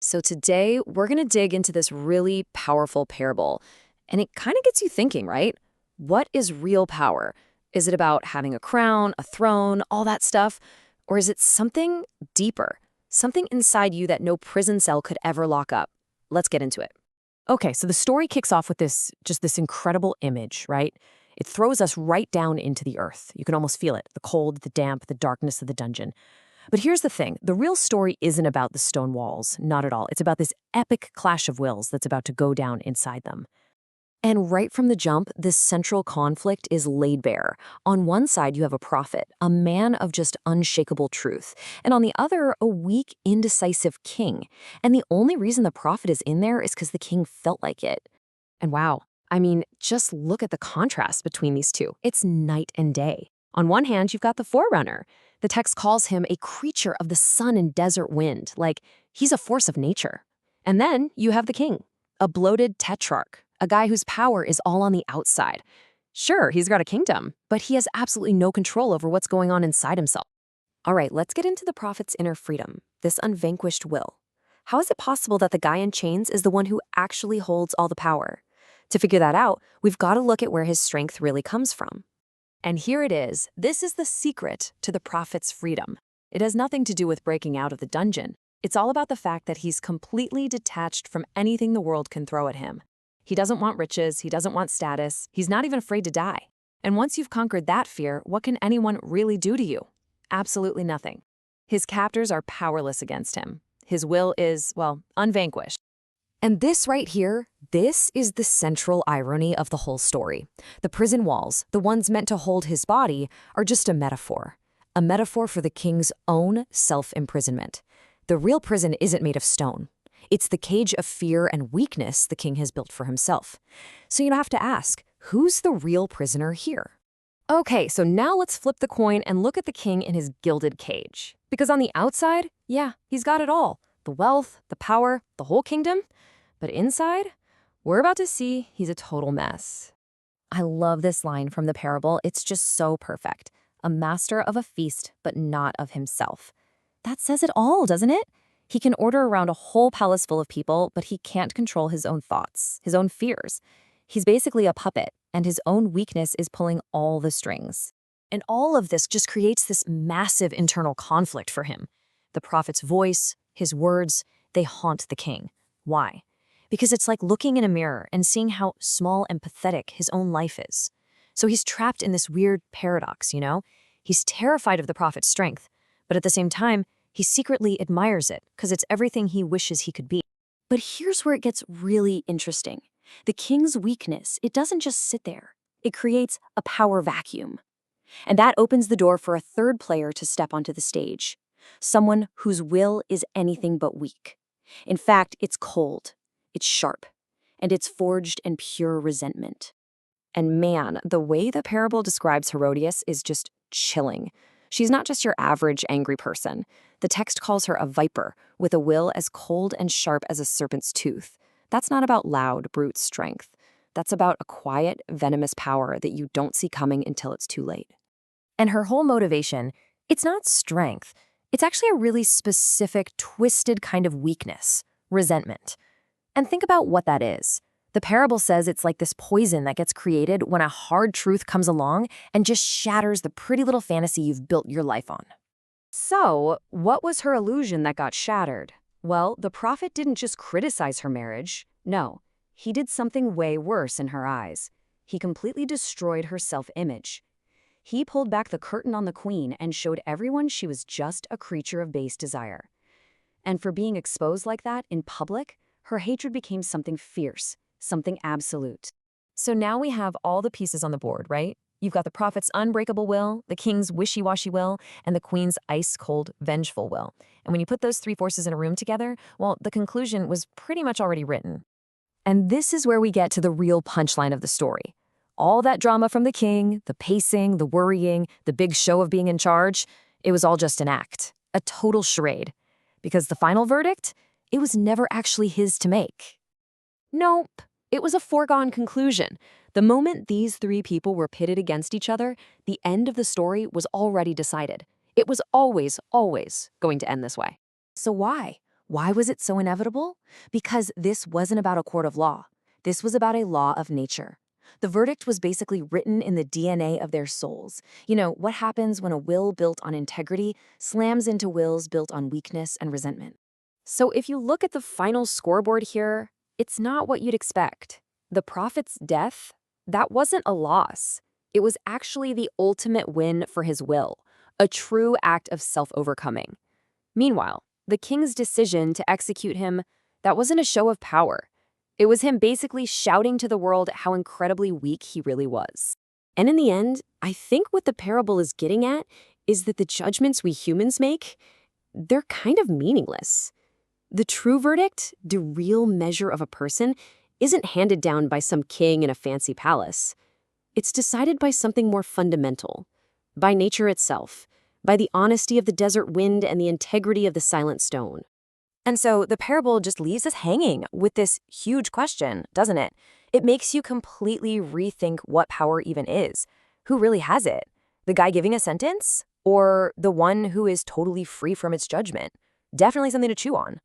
So today we're going to dig into this really powerful parable. And it kind of gets you thinking, right? What is real power? Is it about having a crown, a throne, all that stuff? Or is it something deeper? Something inside you that no prison cell could ever lock up? Let's get into it. Okay, so the story kicks off with this incredible image, right? It throws us right down into the earth. You can almost feel it, the cold, the damp, the darkness of the dungeon. But here's the thing, the real story isn't about the stone walls, not at all. It's about this epic clash of wills that's about to go down inside them. And right from the jump, this central conflict is laid bare. On one side, you have a prophet, a man of just unshakable truth, and on the other, a weak, indecisive king. And the only reason the prophet is in there is because the king felt like it. And wow, I mean, just look at the contrast between these two. It's night and day. On one hand, you've got the forerunner. The text calls him a creature of the sun and desert wind, like he's a force of nature. And then you have the king, a bloated tetrarch, a guy whose power is all on the outside. Sure, he's got a kingdom, but he has absolutely no control over what's going on inside himself. All right, let's get into the prophet's inner freedom, this unvanquished will. How is it possible that the guy in chains is the one who actually holds all the power? To figure that out, we've got to look at where his strength really comes from. And here it is. This is the secret to the prophet's freedom. It has nothing to do with breaking out of the dungeon. It's all about the fact that he's completely detached from anything the world can throw at him. He doesn't want riches, he doesn't want status, he's not even afraid to die. And once you've conquered that fear, what can anyone really do to you? Absolutely nothing. His captors are powerless against him. His will is, well, unvanquished. And this right here, this is the central irony of the whole story. The prison walls, the ones meant to hold his body, are just a metaphor for the king's own self-imprisonment. The real prison isn't made of stone. It's the cage of fear and weakness the king has built for himself. So you have to ask, who's the real prisoner here? Okay, so now let's flip the coin and look at the king in his gilded cage. Because on the outside, yeah, he's got it all. The wealth, the power, the whole kingdom. But inside, we're about to see he's a total mess. I love this line from the parable. It's just so perfect. A master of a feast, but not of himself. That says it all, doesn't it? He can order around a whole palace full of people, but he can't control his own thoughts, his own fears. He's basically a puppet, and his own weakness is pulling all the strings. And all of this just creates this massive internal conflict for him. The prophet's voice, his words, they haunt the king. Why? Because it's like looking in a mirror and seeing how small and pathetic his own life is. So he's trapped in this weird paradox, you know? He's terrified of the prophet's strength, but at the same time, he secretly admires it because it's everything he wishes he could be. But here's where it gets really interesting. The king's weakness, it doesn't just sit there. It creates a power vacuum. And that opens the door for a third player to step onto the stage. Someone whose will is anything but weak. In fact, it's cold. It's sharp, and it's forged in pure resentment. And man, the way the parable describes Herodias is just chilling. She's not just your average angry person. The text calls her a viper, with a will as cold and sharp as a serpent's tooth. That's not about loud, brute strength. That's about a quiet, venomous power that you don't see coming until it's too late. And her whole motivation, it's not strength. It's actually a really specific, twisted kind of weakness, resentment. And think about what that is. The parable says it's like this poison that gets created when a hard truth comes along and just shatters the pretty little fantasy you've built your life on. So, what was her illusion that got shattered? Well, the prophet didn't just criticize her marriage. No, he did something way worse in her eyes. He completely destroyed her self-image. He pulled back the curtain on the queen and showed everyone she was just a creature of base desire. And for being exposed like that in public, her hatred became something fierce, something absolute. So now we have all the pieces on the board, right? You've got the prophet's unbreakable will, the king's wishy-washy will, and the queen's ice-cold, vengeful will. And when you put those three forces in a room together, well, the conclusion was pretty much already written. And this is where we get to the real punchline of the story. All that drama from the king, the pacing, the worrying, the big show of being in charge, it was all just an act, a total charade. Because the final verdict? It was never actually his to make. Nope, it was a foregone conclusion. The moment these three people were pitted against each other, the end of the story was already decided. It was always going to end this way. So why? Why was it so inevitable? Because this wasn't about a court of law. This was about a law of nature. The verdict was basically written in the DNA of their souls. You know, what happens when a will built on integrity slams into wills built on weakness and resentment? So if you look at the final scoreboard here, it's not what you'd expect. The prophet's death, that wasn't a loss. It was actually the ultimate win for his will, a true act of self-overcoming. Meanwhile, the king's decision to execute him, that wasn't a show of power. It was him basically shouting to the world how incredibly weak he really was. And in the end, I think what the parable is getting at is that the judgments we humans make, they're kind of meaningless. The true verdict, the real measure of a person, isn't handed down by some king in a fancy palace. It's decided by something more fundamental, by nature itself, by the honesty of the desert wind and the integrity of the silent stone. And so the parable just leaves us hanging with this huge question, doesn't it? It makes you completely rethink what power even is. Who really has it? The guy giving a sentence? Or the one who is totally free from its judgment? Definitely something to chew on.